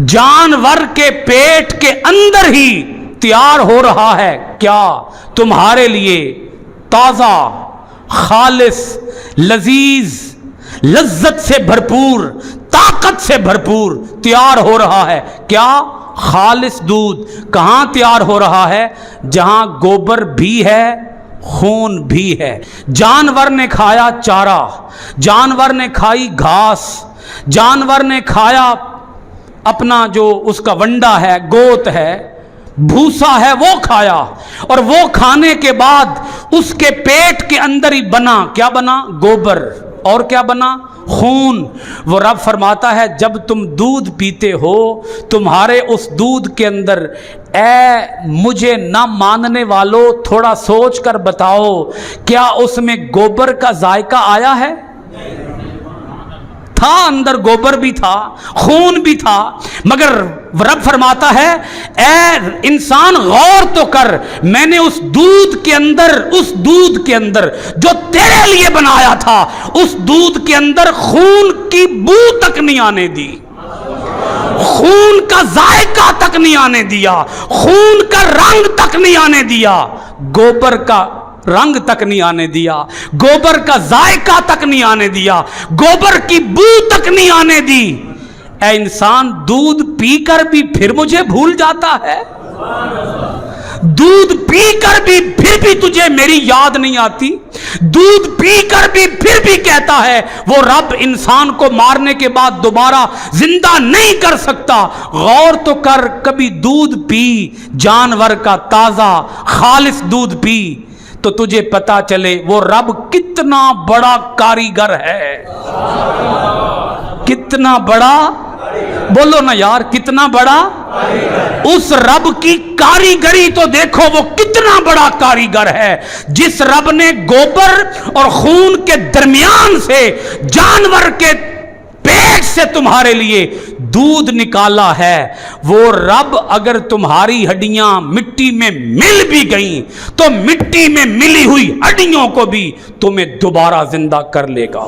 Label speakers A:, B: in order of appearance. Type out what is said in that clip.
A: जानवर के पेट के अंदर ही तैयार हो रहा है क्या तुम्हारे लिए ताज़ा, खालिस, लजीज, लज्जत से भरपूर, ताकत से भरपूर तैयार हो रहा है क्या खालिस दूध। कहाँ तैयार हो रहा है? जहाँ गोबर भी है, खून भी है। जानवर ने खाया चारा, जानवर ने खाई घास, जानवर ने खाया अपना जो उसका वंडा है, गोत है, भूसा है, वो खाया, और वो खाने के बाद उसके पेट के अंदर ही बना क्या बना? गोबर। और क्या बना? खून। वो रब फरमाता है जब तुम दूध पीते हो, तुम्हारे उस दूध के अंदर, ऐ मुझे ना मानने वालों थोड़ा सोच कर बताओ, क्या उसमें गोबर का जायका आया है? था, अंदर गोबर भी था, खून भी था, मगर रब फरमाता है ऐ इंसान गौर तो कर, मैंने उस दूध के अंदर जो तेरे लिए बनाया था, उस दूध के अंदर खून की बू तक नहीं आने दी, खून का जायका तक नहीं आने दिया, खून का रंग तक नहीं आने दिया, गोबर का रंग तक नहीं आने दिया, गोबर का जायका तक नहीं आने दिया, गोबर की बू तक नहीं आने दी। ऐ इंसान, दूध पीकर भी फिर मुझे भूल जाता है, दूध पीकर भी फिर भी तुझे मेरी याद नहीं आती, दूध पीकर भी फिर भी कहता है वो रब इंसान को मारने के बाद दोबारा जिंदा नहीं कर सकता। गौर तो कर, कभी दूध पी, जानवर का ताजा खालिस दूध पी, तो तुझे पता चले वो रब कितना बड़ा कारीगर है। कितना बड़ा, बोलो ना यार, कितना बड़ा? उस रब की कारीगरी तो देखो, वो कितना बड़ा कारीगर है। जिस रब ने गोबर और खून के दरमियान से, जानवर के पेट से तुम्हारे लिए दूध निकाला है, वो रब अगर तुम्हारी हड्डियां मिट्टी में मिल भी गईं, तो मिट्टी में मिली हुई हड्डियों को भी तुम्हें दोबारा जिंदा कर लेगा।